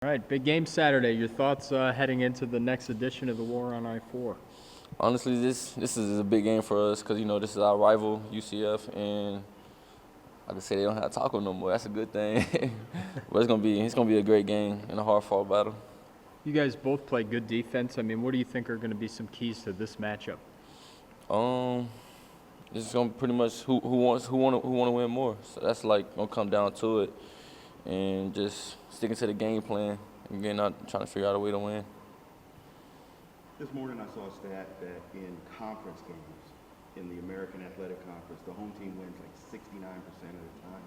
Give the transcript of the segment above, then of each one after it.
All right, big game Saturday. Your thoughts heading into the next edition of the War on I-4? Honestly, this is a big game for us because this is our rival UCF, and I can say they don't have Taco no more. That's a good thing. But it's gonna be a great game and a hard-fought battle. You guys both play good defense. I mean, what do you think are going to be some keys to this matchup? Um, it's gonna pretty much who wanna win more. So that's like gonna come down to it, and just sticking to the game plan and getting out trying to figure out a way to win. This morning I saw a stat that in conference games, in the American Athletic Conference, the home team wins like 69% of the time.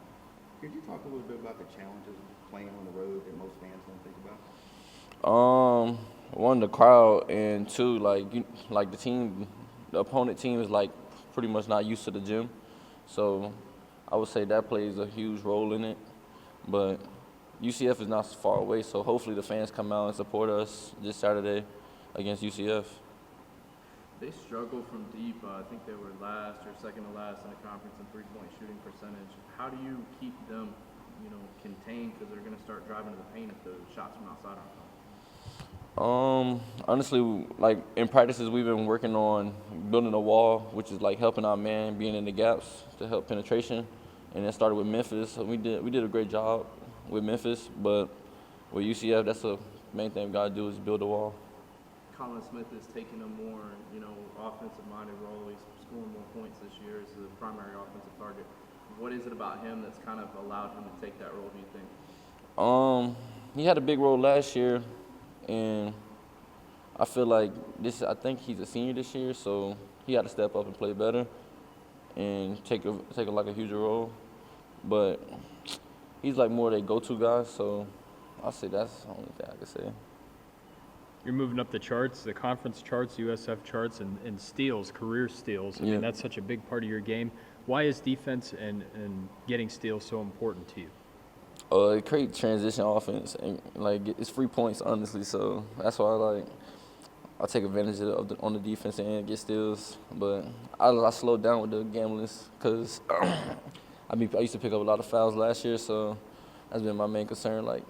Could you talk a little bit about the challenges of playing on the road that most fans don't think about? One, the crowd, and two, the opponent team is like pretty much not used to the gym, so I would say that plays a huge role in it. But UCF is not far away, so hopefully the fans come out and support us this Saturday against UCF. They struggle from deep. I think they were last or second to last in the conference in three-point shooting percentage. How do you keep them, contained, because they're going to start driving to the paint if the shots from outside aren't coming? Honestly, like in practices, we've been working on building a wall, which is like helping our man being in the gaps to help penetration, and it started with Memphis. So we did a great job with Memphis, but with UCF, that's the main thing we got to do is build a wall. Colin Smith is taking a more, offensive-minded role. He's scoring more points this year as the primary offensive target. What is it about him that's kind of allowed him to take that role, do you think? He had a big role last year, and I feel like I think he's a senior this year, so he had to step up and play better and take a huger role. But he's like more their go-to guy, so I'll say that's the only thing I can say. You're moving up the charts, the conference charts, USF charts, and steals, career steals. I mean, that's such a big part of your game. Why is defense and getting steals so important to you? It creates transition offense, and it's free points, honestly. So that's why I take advantage on the defense end, get steals. But I slowed down with the gambling because I used to pick up a lot of fouls last year, so that's been my main concern, like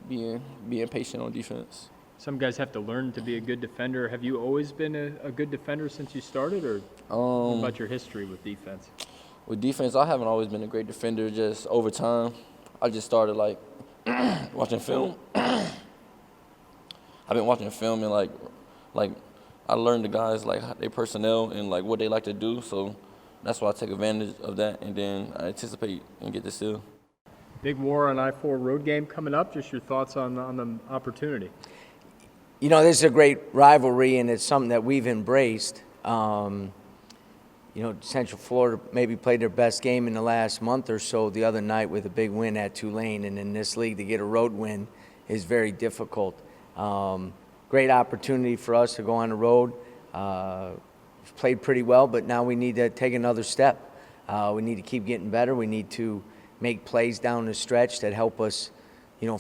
being patient on defense. Some guys have to learn to be a good defender. Have you always been a good defender since you started, or what about your history with defense? With defense, I haven't always been a great defender. Just over time, I just started watching film. I've been watching film and I learned the guys their personnel and what they like to do. So that's why I take advantage of that, and then I anticipate and get the steal. Big War on I-4 road game coming up. Just your thoughts on the opportunity. This is a great rivalry, and it's something that we've embraced. Central Florida maybe played their best game in the last month or so the other night with a big win at Tulane, and in this league to get a road win is very difficult. Great opportunity for us to go on the road. We've played pretty well, but now we need to take another step. We need to keep getting better. We need to make plays down the stretch that help us,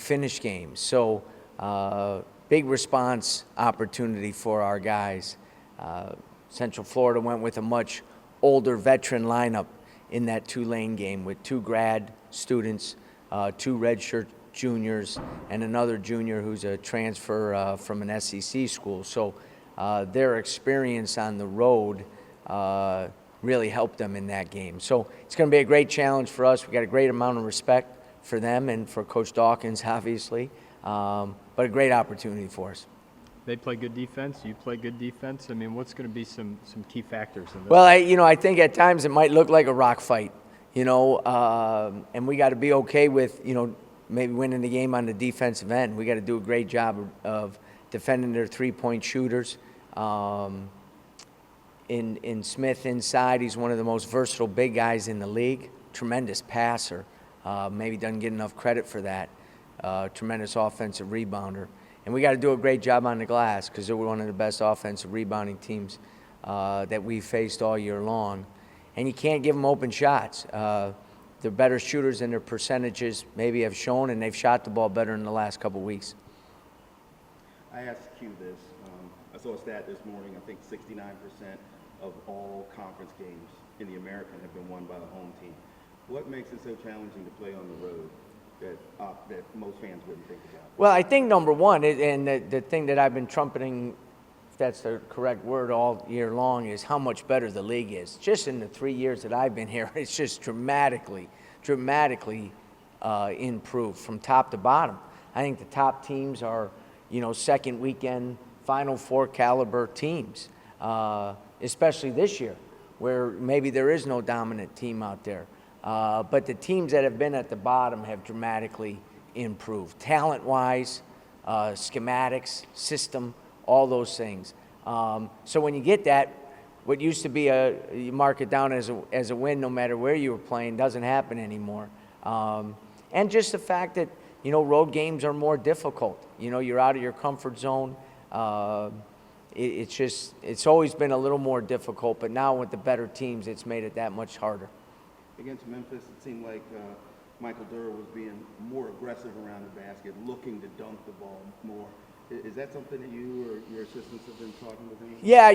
finish games. So big response opportunity for our guys. Central Florida went with a much older veteran lineup in that Tulane game with 2 grad students, 2 redshirt juniors, and another junior who's a transfer from an SEC school. So their experience on the road really helped them in that game. So it's going to be a great challenge for us. We got a great amount of respect for them and for Coach Dawkins, obviously, but a great opportunity for us. They play good defense. You play good defense. I mean, what's going to be some key factors in this? Well, I think at times it might look like a rock fight, and we got to be okay with, maybe winning the game on the defensive end. We got to do a great job of defending their three-point shooters. In Smith inside, he's one of the most versatile big guys in the league. Tremendous passer. Maybe doesn't get enough credit for that. Tremendous offensive rebounder. And we got to do a great job on the glass because they're one of the best offensive rebounding teams that we've faced all year long. And you can't give them open shots. They're better shooters than their percentages maybe have shown, and they've shot the ball better in the last couple weeks. I asked Q this. I saw a stat this morning. I think 69% of all conference games in the American have been won by the home team. What makes it so challenging to play on the road? that most fans wouldn't think about? Well, I think number one, and the thing that I've been trumpeting, if that's the correct word, all year long, is how much better the league is. Just in the 3 years that I've been here, it's just dramatically improved from top to bottom. I think the top teams are, second weekend Final Four caliber teams, especially this year, where maybe there is no dominant team out there. But the teams that have been at the bottom have dramatically improved, talent-wise, schematics, system, all those things. So when you get that, what used to be you mark it down as a win no matter where you were playing doesn't happen anymore. And just the fact that, road games are more difficult. You're out of your comfort zone. It's always been a little more difficult, but now with the better teams, it's made it that much harder. Against Memphis, it seemed like Michael Durr was being more aggressive around the basket, looking to dunk the ball more. Is that something that you or your assistants have been talking with him? Yeah,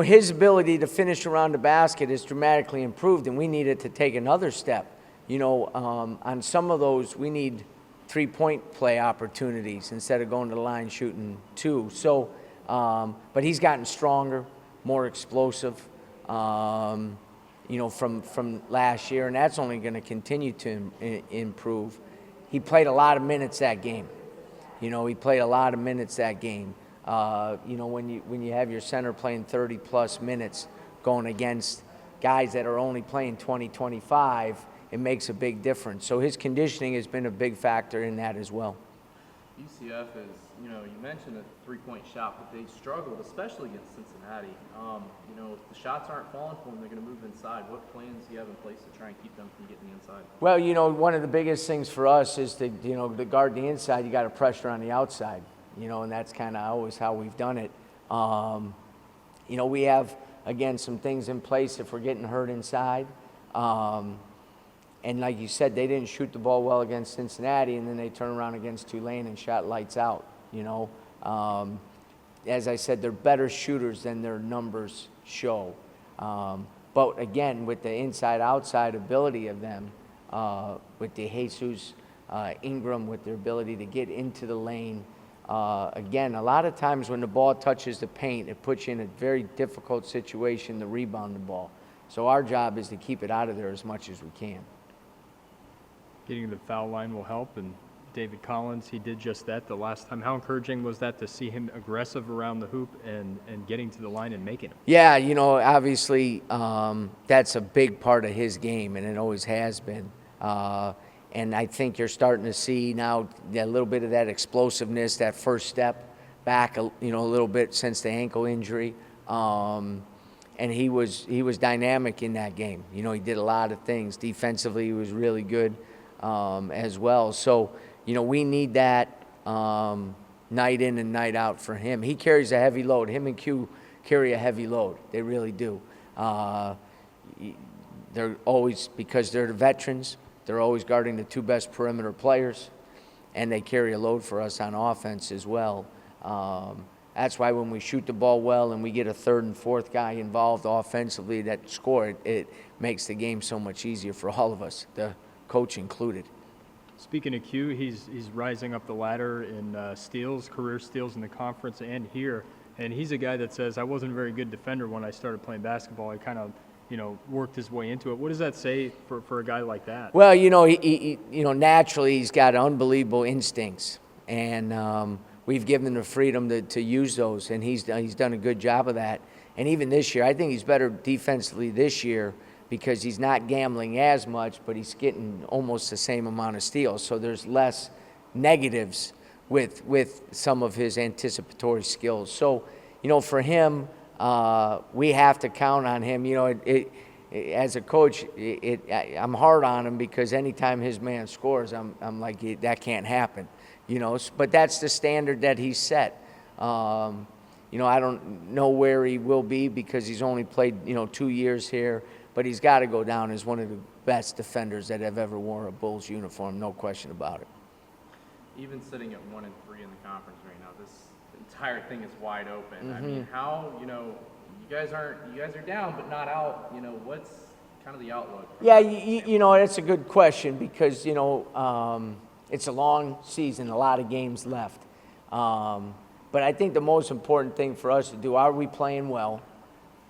his ability to finish around the basket is dramatically improved, and we needed to take another step. On some of those, we need three-point play opportunities instead of going to the line shooting two. So, but he's gotten stronger, more explosive, from last year, and that's only going to continue to improve. He played a lot of minutes that game. When you have your center playing 30-plus minutes going against guys that are only playing 20, 25, it makes a big difference. So his conditioning has been a big factor in that as well. UCF is, you mentioned a three-point shot, but they struggled, especially against Cincinnati. If the shots aren't falling for them, they're going to move inside. What plans do you have in place to try and keep them from getting inside? Well, one of the biggest things for us is to guard the inside, you got to pressure on the outside, and that's kind of always how we've done it. We have, again, some things in place if we're getting hurt inside. And like you said, they didn't shoot the ball well against Cincinnati, and then they turned around against Tulane and shot lights out, As I said, they're better shooters than their numbers show. But again, with the inside-outside ability of them, with the Jesus, Ingram, with their ability to get into the lane, again, a lot of times when the ball touches the paint, it puts you in a very difficult situation to rebound the ball. So our job is to keep it out of there as much as we can. Getting to the foul line will help, and David Collins, he did just that the last time. How encouraging was that to see him aggressive around the hoop and getting to the line and making them? Yeah, obviously that's a big part of his game, and it always has been. And I think you're starting to see now a little bit of that explosiveness, that first step back, a little bit since the ankle injury. And he was dynamic in that game. He did a lot of things. Defensively, he was really good as well. So, we need that night in and night out for him. He carries a heavy load. Him and Q carry a heavy load. They really do. They're always, because they're the veterans, they're always guarding the two best perimeter players, and they carry a load for us on offense as well. That's why when we shoot the ball well and we get a third and fourth guy involved offensively that score, it makes the game so much easier for all of us, the coach included. Speaking of Q, he's rising up the ladder in steals, career steals in the conference and here. And he's a guy that says, I wasn't a very good defender when I started playing basketball. I kind of, worked his way into it. What does that say for a guy like that? Well, he naturally he's got unbelievable instincts. And we've given him the freedom to use those, and he's done a good job of that. And even this year, I think he's better defensively this year because he's not gambling as much, but he's getting almost the same amount of steals. So there's less negatives with some of his anticipatory skills. So, for him, we have to count on him. As a coach, I'm hard on him because anytime his man scores, I'm like, that can't happen. But that's the standard that he's set. I don't know where he will be because he's only played, 2 years here, but he's got to go down as one of the best defenders that have ever worn a Bulls uniform, no question about it. Even sitting at 1-3 in the conference right now, this entire thing is wide open. Mm-hmm. I mean, how, you guys are down but not out. What's kind of the outlook? Yeah, that's a good question because, it's a long season, a lot of games left. But I think the most important thing for us to do, are we playing well?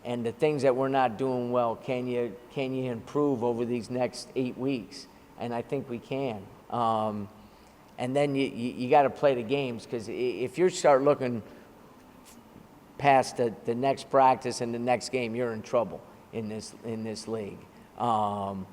And the things that we're not doing well, can you improve over these next 8 weeks? And I think we can. And then you got to play the games, because if you start looking past the next practice and the next game, you're in trouble in this league. So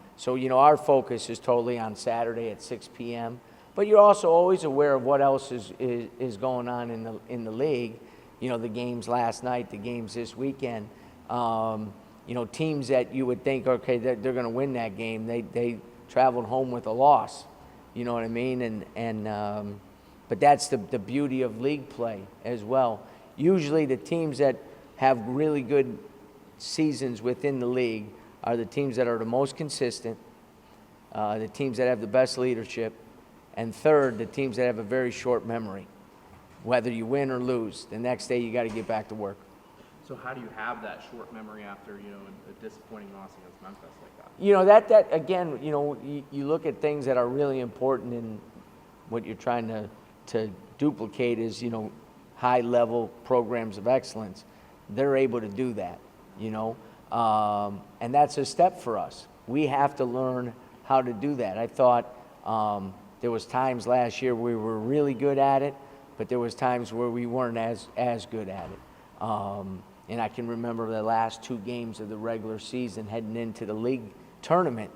our focus is totally on Saturday at 6 p.m. But you're also always aware of what else is going on in the league. The games last night, the games this weekend. Teams that you would think, okay, they're going to win that game, they traveled home with a loss. You know what I mean? But that's the beauty of league play as well. Usually the teams that have really good seasons within the league are the teams that are the most consistent, the teams that have the best leadership, and third, the teams that have a very short memory. Whether you win or lose, the next day you got to get back to work. So how do you have that short memory after, a disappointing loss against Memphis like that? That again, you look at things that are really important, in what you're trying to duplicate is, high-level programs of excellence. They're able to do that, and that's a step for us. We have to learn how to do that. I thought there was times last year we were really good at it, but there was times where we weren't as good at it. And I can remember the last 2 games of the regular season heading into the league tournament.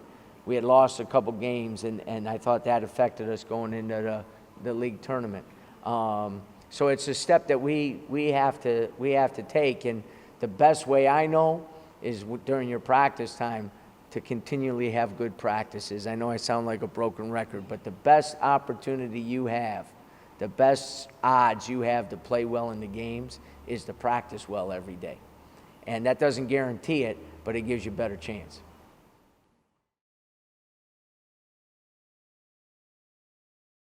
We had lost a couple games, and I thought that affected us going into the league tournament. So it's a step that we have to take, and the best way I know is during your practice time to continually have good practices. I know I sound like a broken record, but the best opportunity you have, the best odds you have to play well in the games is to practice well every day. And that doesn't guarantee it, but it gives you a better chance.